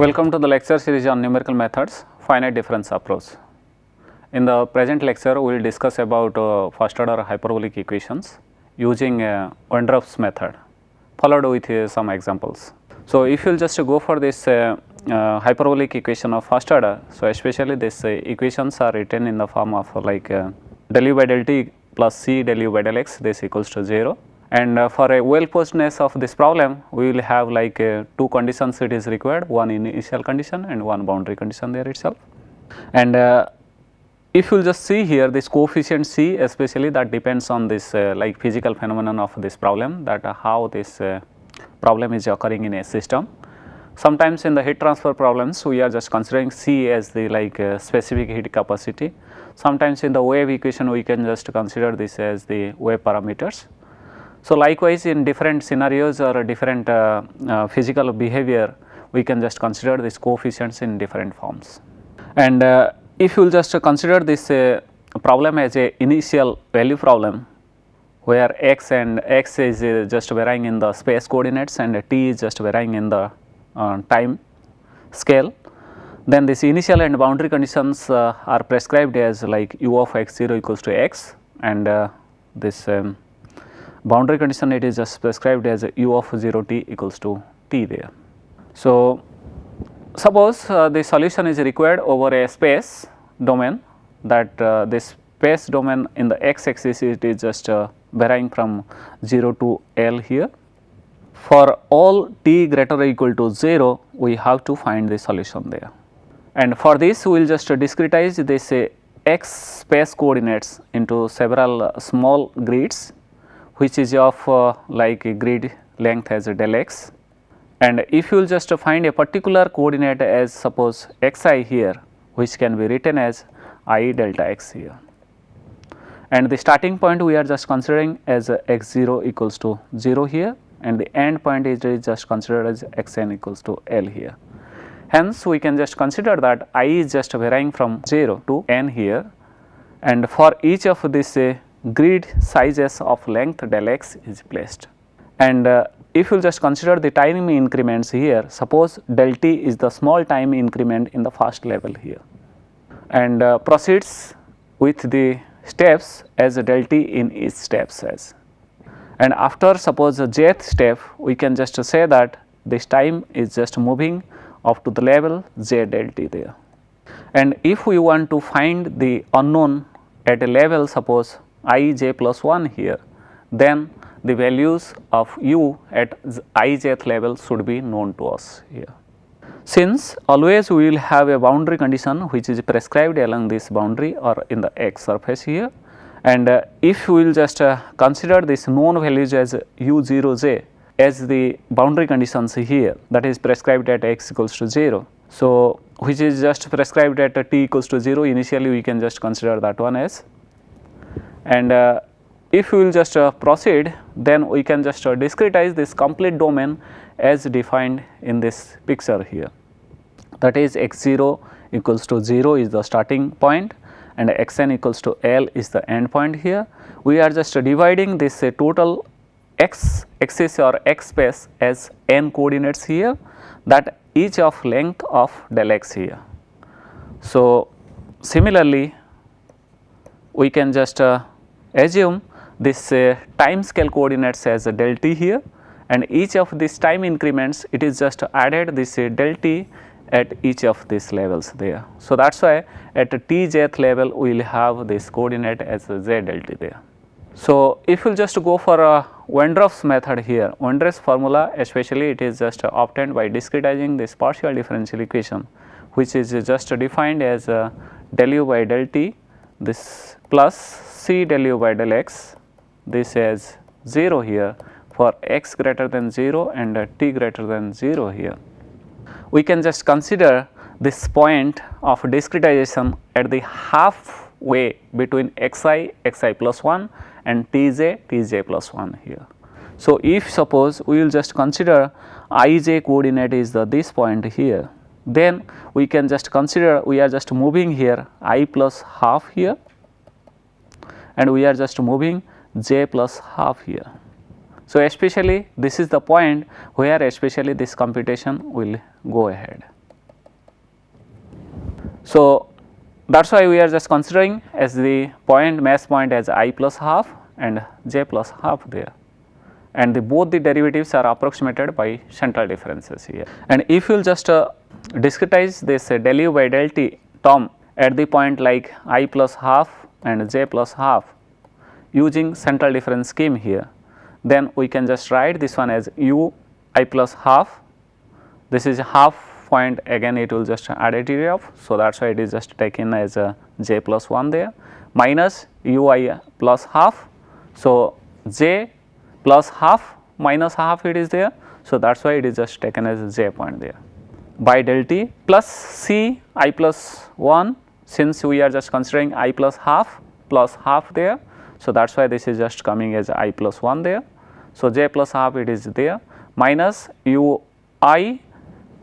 Welcome to the lecture series on numerical methods, finite difference approach. In the present lecture, we will discuss about first order hyperbolic equations using Wendroff's method, followed with some examples. So, if you will just go for this hyperbolic equation of first order, so especially these equations are written in the form of like del u by del t plus c del u by del x, this equals to 0. And for a well posedness of this problem, we will have like two conditions it is required, one initial condition and one boundary condition there itself. And if you will just see here this coefficient c, especially that depends on this like physical phenomenon of this problem, that how this problem is occurring in a system. Sometimes in the heat transfer problems, we are just considering c as the like specific heat capacity. Sometimes in the wave equation, we can just consider this as the wave parameters. So, likewise in different scenarios or different physical behavior, we can just consider these coefficients in different forms. And if you will just consider this problem as a initial value problem, where x and x is just varying in the space coordinates and t is just varying in the time scale, then this initial and boundary conditions are prescribed as like u of x 0 equals to x, and this boundary condition it is just prescribed as u of 0 t equals to t there. So, suppose the solution is required over a space domain, that this space domain in the x axis it is just varying from 0 to L here. For all t greater or equal to 0, we have to find the solution there. And for this, we will just discretize this x space coordinates into several small grids, which is of like a grid length as a del x. And if you will just find a particular coordinate as suppose xi here, which can be written as I delta x here. And the starting point we are just considering as x 0 equals to 0 here, and the end point is just considered as xn equals to L here. Hence, we can just consider that I is just varying from 0 to n here, and for each of this grid sizes of length del x is placed. And if you will just consider the time increments here, suppose del t is the small time increment in the first level here, and proceeds with the steps as del t in each step says. And after suppose the jth step, we can just say that this time is just moving up to the level j del t there. And if we want to find the unknown at a level suppose I j plus 1 here, then the values of u at I jth level should be known to us here. Since always we will have a boundary condition which is prescribed along this boundary or in the x surface here, and if we will just consider this known values as u 0 j as the boundary conditions here, that is prescribed at x equals to 0. So, which is just prescribed at t equals to 0, initially we can just consider that one as. And if we will just proceed, then we can just discretize this complete domain as defined in this picture here, that is x 0 equals to 0 is the starting point and xn equals to L is the end point here. We are just dividing this total x axis or x space as n coordinates here, that each of length of del x here. So, similarly we can just assume this time scale coordinates as a del t here, and each of these time increments it is just added this del t at each of these levels there. So, that is why at t jth level we will have this coordinate as a j del t there. So, if you will just go for a Wendroff's method here, Wendroff's formula especially it is just obtained by discretizing this partial differential equation, which is just defined as del u by del t, this plus c del u by del x, this as 0 here for x greater than 0 and t greater than 0 here. We can just consider this point of discretization at the halfway between xi plus 1 and tj plus 1 here. So, if suppose we will just consider ij coordinate is this point here, then we can just consider we are just moving here I plus half here, and we are just moving j plus half here. So, especially this is the point where especially this computation will go ahead. So that is why we are just considering as the point mesh point as I plus half and j plus half there, and both the derivatives are approximated by central differences here. And if you will just discretize this del u by del t term at the point like I plus half and j plus half using central difference scheme here, then we can just write this one as u I plus half, this is half point, again it will just additive of, so that is why it is just taken as a j plus 1 there, minus u I plus half, so j plus half minus half it is there, so that is why it is just taken as j point there, by del t plus c I plus 1, since we are just considering I plus half there, so that is why this is just coming as I plus 1 there, so j plus half it is there, minus u I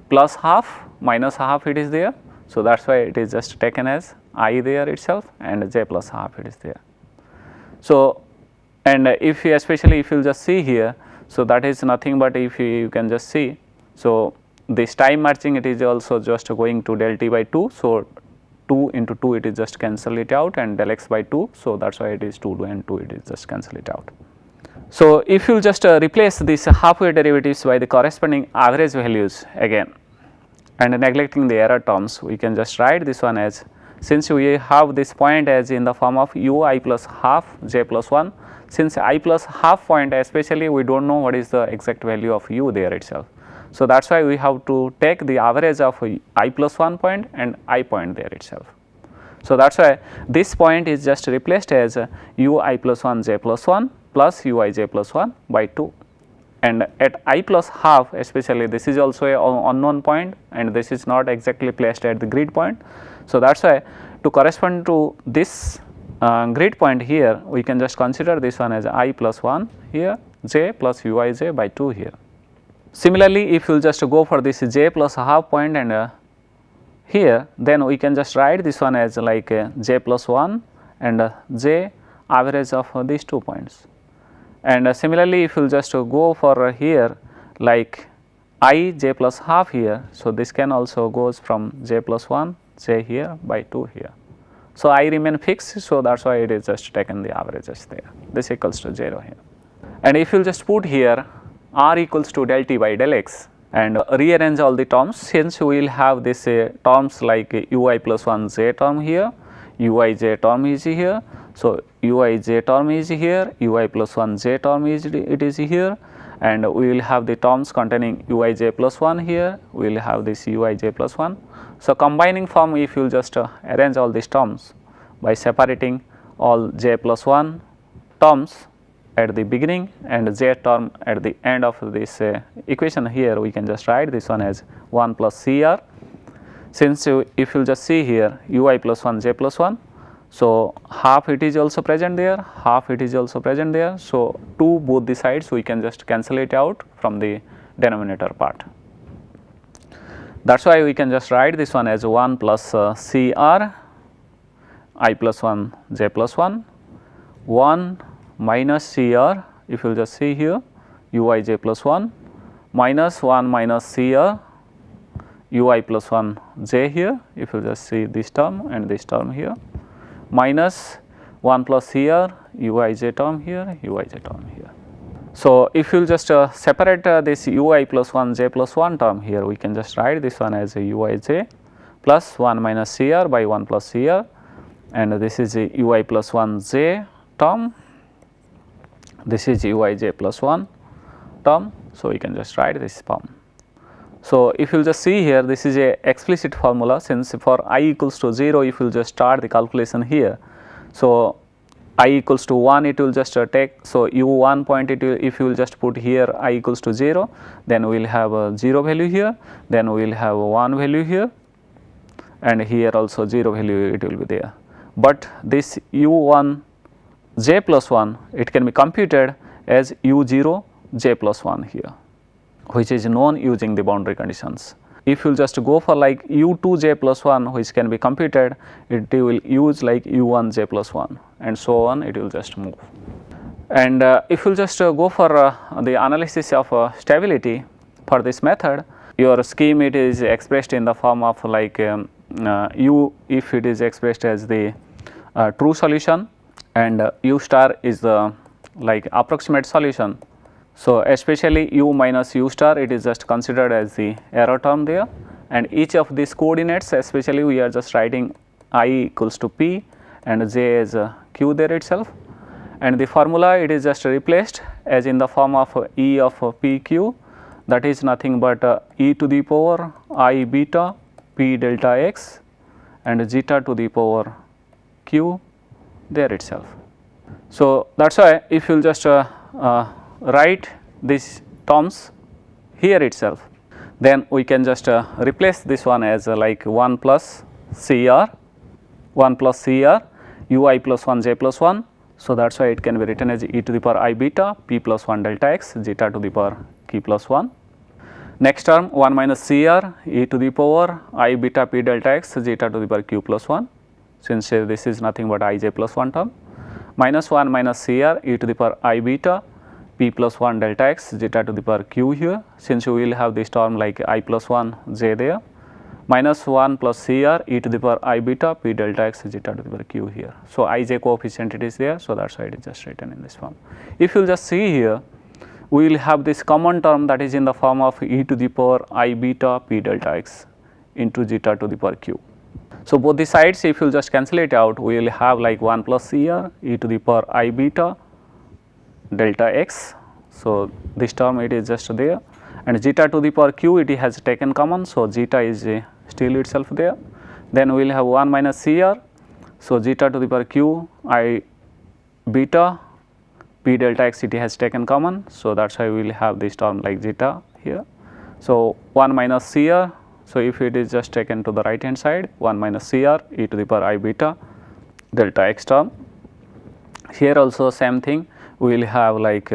plus half minus half it is there, so that is why it is just taken as I there itself and j plus half it is there. So and if you, especially if you just see here, so that is nothing but if you can just see, so this time matching it is also just going to del t by 2, so 2 into 2 it is just cancel it out, and del x by 2, so that is why it is 2 and 2 it is just cancel it out. So if you just replace these halfway derivatives by the corresponding average values again, and neglecting the error terms, we can just write this one as, since we have this point as in the form of u I plus half j plus 1, since I plus half point especially we do not know what is the exact value of u there itself. So that is why we have to take the average of I plus 1 point and I point there itself. So that is why this point is just replaced as u I plus 1 j plus 1 plus u I j plus 1 by 2. And at I plus half especially this is also a unknown point and this is not exactly placed at the grid point. So that is why to correspond to this grid point here, we can just consider this one as I plus 1 here, j plus u I j by 2 here. Similarly, if you will just go for this j plus half point and here, then we can just write this one as like j plus 1 and j average of these 2 points. And similarly, if you will just go for here like I j plus half here, so this can also goes from j plus 1 j here by 2 here. So I remain fixed, so that is why it is just taken the averages there, this equals to 0 here. And if you will just put here r equals to del t by del x and rearrange all the terms, since we will have this terms like u I plus 1 j term here, u I j term is here, so u I j term is here, u I plus 1 j term is it is here, and we will have the terms containing u I j plus 1 here, we will have this u I j plus 1. So combining form, if you will just arrange all these terms by separating all j plus 1 terms at the beginning and j term at the end of this equation here, we can just write this one as 1 plus cr. Since if you just see here u I plus 1 j plus 1, so half it is also present there, half it is also present there, so to both the sides we can just cancel it out from the denominator part. That is why we can just write this one as 1 plus cr I plus 1 j plus 1, 1 minus cr, if you will just see here u I j plus 1 minus 1 minus cr u I plus 1 j here, if you just see this term and this term here, minus 1 plus cr u I j term here, u I j term here. So if you will just separate this u I plus 1 j plus 1 term here, we can just write this one as u I j plus 1 minus cr by 1 plus cr, and this is u I plus 1 j term, this is u I j plus 1 term, so we can just write this form. So if you will just see here, this is a explicit formula, since for I equals to 0, if you will just start the calculation here, so I equals to 1 it will just take, so u1 point it will, if you will just put here I equals to 0, then we will have a 0 value here, then we will have a 1 value here, and here also 0 value it will be there. But this u1 j plus 1, it can be computed as u0 j plus 1 here, which is known using the boundary conditions. If you will just go for like u2 j plus 1, which can be computed, it will use like u1 j plus 1 and so on, it will just move. And if you will just go for the analysis of stability for this method, your scheme it is expressed in the form of like u if it is expressed as the true solution, and u star is the like approximate solution. So, especially u minus u star, it is just considered as the error term there, and each of these coordinates, especially we are just writing I equals to p and j as q there itself, and the formula it is just replaced as in the form of e of p q, that is nothing but e to the power I beta p delta x and zeta to the power q there itself. So, that is why if you will just write these terms here itself, then we can just replace this one as like 1 plus CR ui plus 1 j plus 1. So, that is why it can be written as e to the power I beta p plus 1 delta x zeta to the power q plus 1. Next term 1 minus CR e to the power I beta p delta x zeta to the power q plus 1, since this is nothing but I j plus 1 term, minus 1 minus CR e to the power I beta p plus 1 delta x zeta to the power q here, since we will have this term like I plus 1 j there, minus 1 plus CR e to the power I beta p delta x zeta to the power q here. So, I j coefficient it is there, so that is why it is just written in this form. If you will just see here, we will have this common term that is in the form of e to the power I beta p delta x into zeta to the power q. So, both the sides if you will just cancel it out, we will have like 1 plus CR e to the power I beta delta x. So, this term it is just there, and zeta to the power q it has taken common. So, zeta is still itself there. Then we will have 1 minus CR. So, zeta to the power q I beta p delta x it has taken common. So, that is why we will have this term like zeta here. So, 1 minus CR. So, if it is just taken to the right hand side, 1 minus CR e to the power I beta delta x term. Here also same thing, we will have like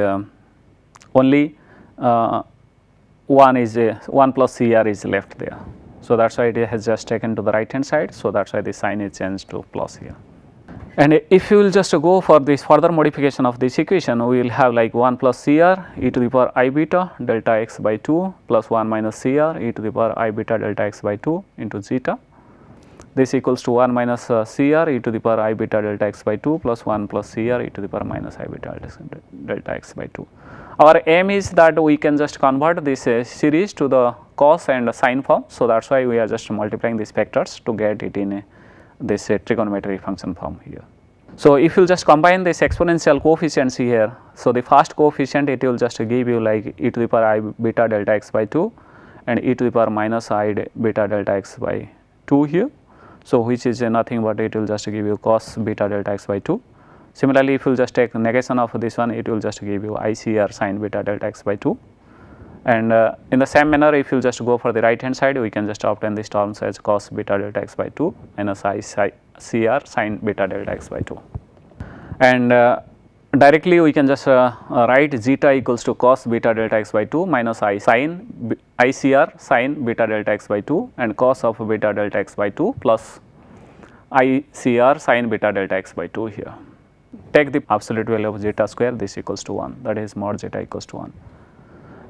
only 1 is 1 plus CR is left there. So, that is why it has just taken to the right hand side. So, that is why the sign is changed to plus here. And if you will just go for this further modification of this equation, we will have like 1 plus CR e to the power I beta delta x by 2 plus 1 minus CR e to the power I beta delta x by 2 into zeta. This equals to 1 minus CR e to the power I beta delta x by 2 plus 1 plus CR e to the power minus I beta delta x by 2. Our aim is that we can just convert this series to the cos and sine form. So, that is why we are just multiplying these factors to get it in this trigonometry function form here. So, if you just combine this exponential coefficients here, so the first coefficient it will just give you like e to the power I beta delta x by 2 and e to the power minus I beta delta x by 2 here. So, which is nothing but it will just give you cos beta delta x by 2. Similarly, if you will just take negation of this one, it will just give you ICR sin beta delta x by 2. And in the same manner, if you just go for the right hand side, we can just obtain these terms as cos beta delta x by 2 minus ICR sin beta delta x by 2. And directly we can just write zeta equals to cos beta delta x by 2 minus ICR sin beta delta x by 2 and cos of beta delta x by 2 plus ICR sin beta delta x by 2 here. Take the absolute value of zeta square, this equals to 1, that is mod zeta equals to 1.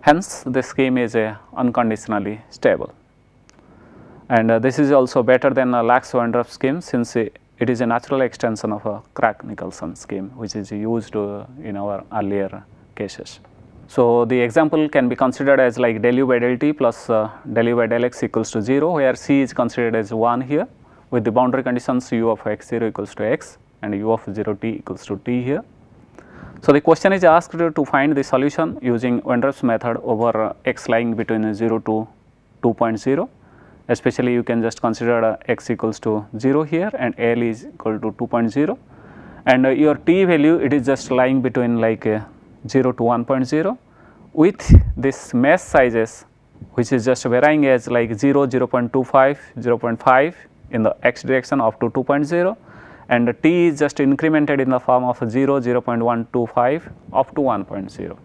Hence, this scheme is unconditionally stable, and this is also better than a Lax-Wendroff scheme, since it is a natural extension of a Crack-Nicholson scheme, which is used in our earlier cases. So, the example can be considered as like del u by del t plus del u by del x equals to 0, where c is considered as 1 here with the boundary conditions u of x 0 equals to x and u of 0 t equals to t here. So, the question is asked to find the solution using Wendroff's method over x lying between 0 to 2.0. Especially you can just consider x equals to 0 here and L is equal to 2.0, and your t value it is just lying between like 0 to 1.0 with this mesh sizes which is just varying as like 0, 0.25, 0.5 in the x direction up to 2.0, and t is just incremented in the form of 0, 0.125 up to 1.0.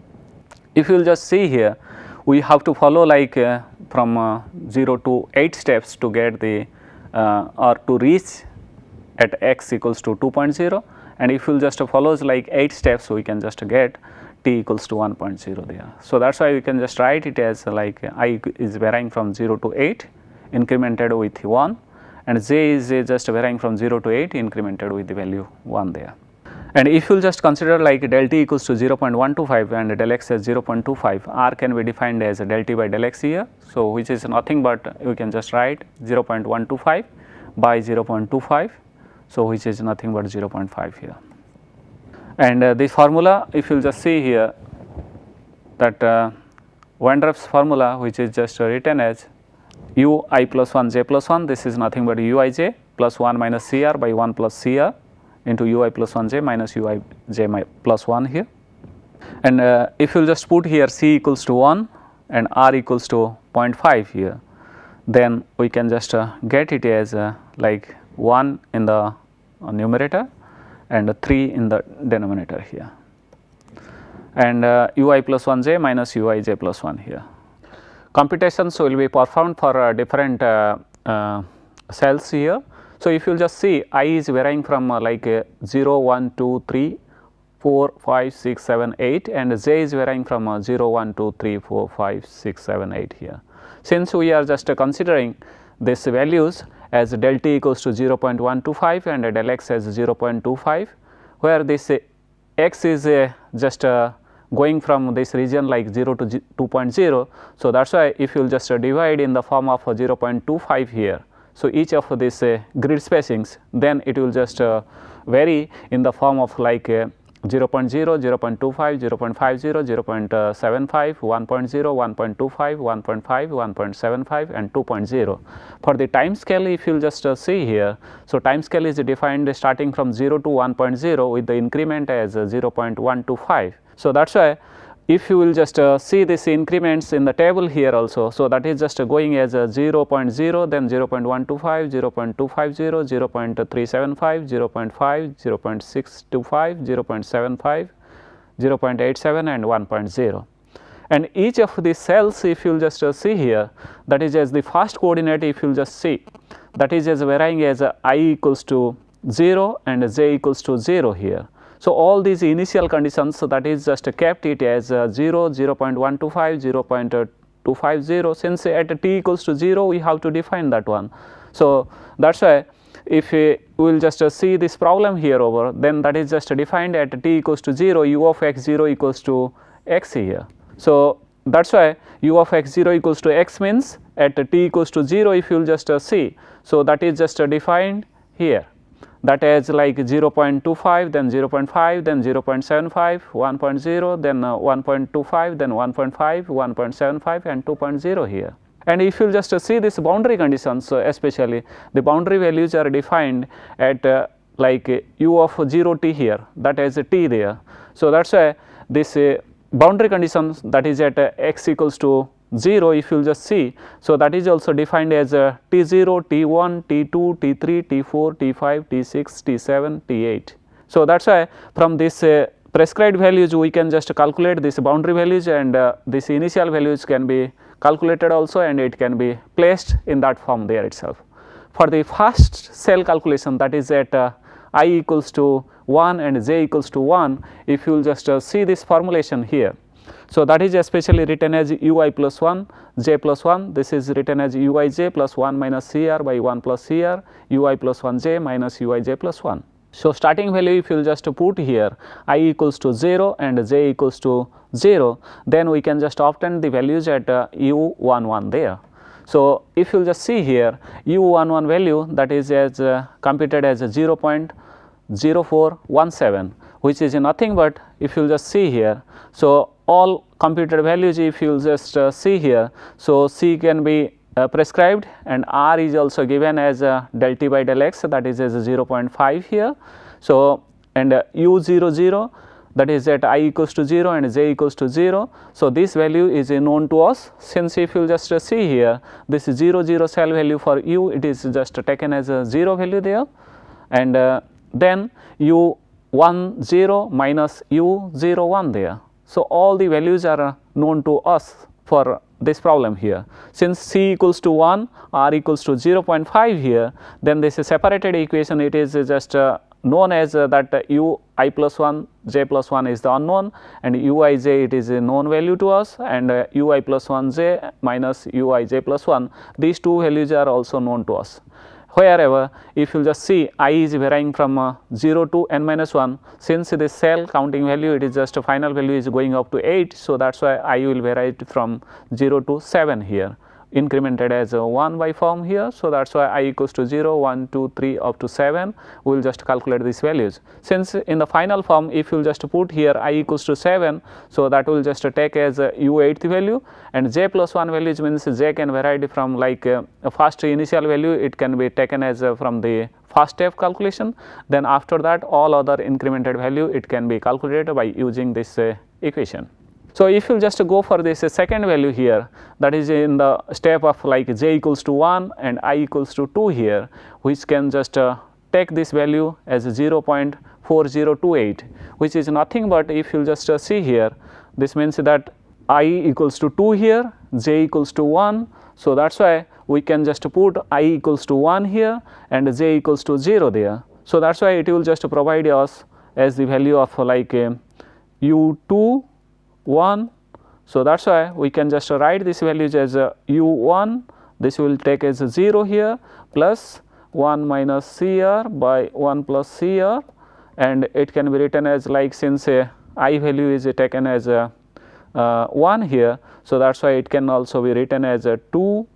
If you will just see here, we have to follow like from 0 to 8 steps to get the or to reach at x equals to 2.0, and if you will just follows like 8 steps, we can just get t equals to 1.0 there. So, that is why we can just write it as like I is varying from 0 to 8 incremented with 1, and j is just varying from 0 to 8 incremented with the value 1 there. And if you will just consider like del t equals to 0.125 and del x as 0.25, r can be defined as del t by del x here. So, which is nothing but we can just write 0.125 by 0.25. So, which is nothing but 0.5 here. And this formula, if you will just see here that Wendroff's formula, which is just written as u I plus 1 j plus 1, this is nothing but u I j plus 1 minus C r by 1 plus C r into u I plus 1 j minus u I j plus 1 here. And if you will just put here C equals to 1 and r equals to 0.5 here, then we can just get it as like 1 in the numerator and 3 in the denominator here, and u I plus 1 j minus u I j plus 1 here. Computations will be performed for different cells here. So, if you will just see I is varying from like 0, 1, 2, 3, 4, 5, 6, 7, 8 and j is varying from 0, 1, 2, 3, 4, 5, 6, 7, 8 here. Since we are just considering these values as del t equals to 0.125 and del x as 0.25, where this x is just going from this region like 0 to 2.0. So, that is why if you will just divide in the form of 0.25 here. So, each of these grid spacings, then it will just vary in the form of like 0.0, 0.25, 0.50, 0.75, 1.0, 1.25, 1.5, 1.75 and 2.0. For the time scale, if you will just see here, so time scale is defined starting from 0 to 1.0 with the increment as 0.125. So, that is why if you will just see this increments in the table here also, so that is just going as 0.0, then 0.125, 0.250, 0.375, 0.5, 0.625, 0.75, 0.87 and 1.0. And each of these cells, if you will just see here, that is as the first coordinate, if you will just see, that is as varying as I equals to 0 and j equals to 0 here. So, all these initial conditions, so that is just kept it as 0, 0.125, 0.250, since at t equals to 0 we have to define that one. So, that is why if we will just see this problem here over, then that is just defined at t equals to 0, u of x 0 equals to x here. So, that is why u of x 0 equals to x means at t equals to 0 if you will just see. So, that is just defined here, that is like 0.25, then 0.5, then 0.75, 1.0, then 1.25, then 1.5, 1.75 and 2.0 here. And if you will just see this boundary conditions, especially the boundary values are defined at like u of 0 t here, that is t there. So, that is why this boundary conditions, that is at x equals to 0 if you will just see. So, that is also defined as T0, T1, T2, T3, T4, T5, T6, T7, T8. So, that is why from this prescribed values we can just calculate this boundary values, and this initial values can be calculated also, and it can be placed in that form there itself. For the first cell calculation, that is at I equals to 1 and j equals to 1, if you will just see this formulation here. So, that is especially written as u I plus 1 j plus 1, this is written as u I j plus 1 minus C r by 1 plus C r, u I plus 1 j minus u I j plus 1. So, starting value if you will just put here I equals to 0 and j equals to 0, then we can just obtain the values at u 1 1 there. So, if you will just see here u 1 1 value, that is as computed as 0.0417, which is nothing but if you will just see here. So, all computed values if you will just see here. So, C can be prescribed, and R is also given as del t by del x, that is as 0.5 here. So, and u 0 0, that is at I equals to 0 and j equals to 0. So, this value is known to us, since if you will just see here this 0 0 cell value for u, it is just taken as a 0 value there, and then u 1 0 minus u 0 1 there. So, all the values are known to us for this problem here. Since C equals to 1, R equals to 0.5 here, then this separated equation, it is just known as that u I plus 1 j plus 1 is the unknown, and u I j it is a known value to us, and u I plus 1 j minus u I j plus 1, these two values are also known to us. Wherever if you just see I is varying from 0 to n minus 1, since this cell counting value it is just a final value is going up to 8. So, that is why I will vary it from 0 to 7 here, incremented as a 1 by form here. So, that is why I equals to 0, 1, 2, 3 up to 7, we will just calculate these values. Since in the final form if you will just put here I equals to 7, so that will just take as a u 8th value, and j plus 1 values means j can vary from like a first initial value, it can be taken as from the first step calculation, then after that all other incremented value it can be calculated by using this equation. So, if you just go for this second value here, that is in the step of like j equals to 1 and I equals to 2 here, which can just take this value as 0.4028, which is nothing but if you just see here, this means that I equals to 2 here, j equals to 1. So, that is why we can just put I equals to 1 here and j equals to 0 there. So, that is why it will just provide us as the value of like u2 1. So, that is why we can just write these values as u1, this will take as 0 here, plus 1 minus CR by 1 plus CR, and it can be written as like, since I value is taken as 1 here. So, that is why it can also be written as 2,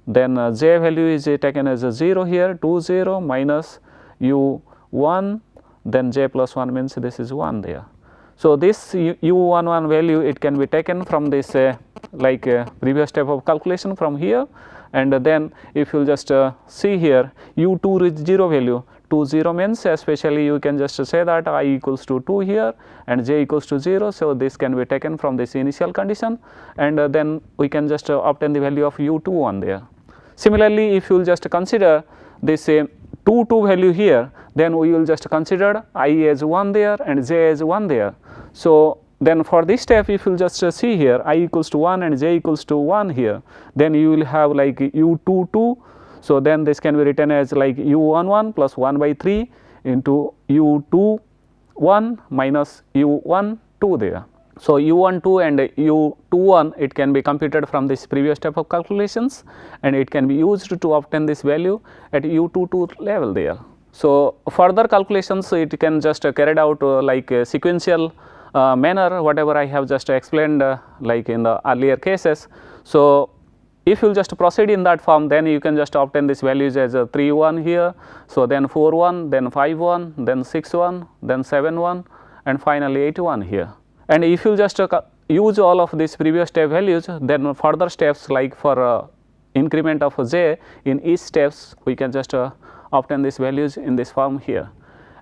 then j value is taken as 0 here, 2 0 minus u1, then j plus 1 means this is 1 there. So, this u11 value it can be taken from this like previous step of calculation from here, and then if you just see here u2 is 0 value, 2 0 means especially you can just say that I equals to 2 here and j equals to 0. So, this can be taken from this initial condition, and then we can just obtain the value of u21 there. Similarly, if you will just consider this 2 value here, then we will just consider I as 1 there and j as 1 there. So, then for this step if you will just see here I equals to 1 and j equals to 1 here, then you will have like u22. So, then this can be written as like u11 plus 1 by 3 into u21 minus u12 there. So, u12 and u21 it can be computed from this previous step of calculations, and it can be used to obtain this value at u22 level there. So, further calculations it can just carried out like a sequential manner, whatever I have just explained like in the earlier cases. So, if you just proceed in that form, then you can just obtain these values as 3 1 here. So, then 4 1, then 5 1, then 6 1, then 7 1, and finally 8 1 here. And if you just use all of these previous step values, then further steps like for increment of j in each steps we can just obtain these values in this form here.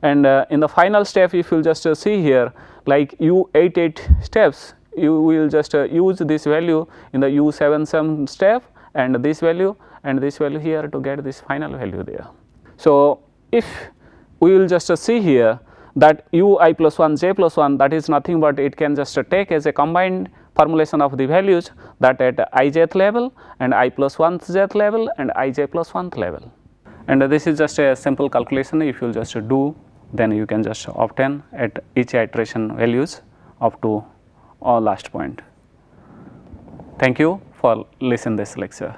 And in the final step if you just see here like u88 steps, you will just use this value in the u77 step and this value here to get this final value there. So, if we will just see here that ui plus 1 j plus 1, that is nothing but it can just take as a combined formulation of the values that at ijth level and I plus 1th jth level and ij plus 1th level. And this is just a simple calculation. If you just do, then you can just obtain at each iteration values up to last point. Thank you for listening this lecture.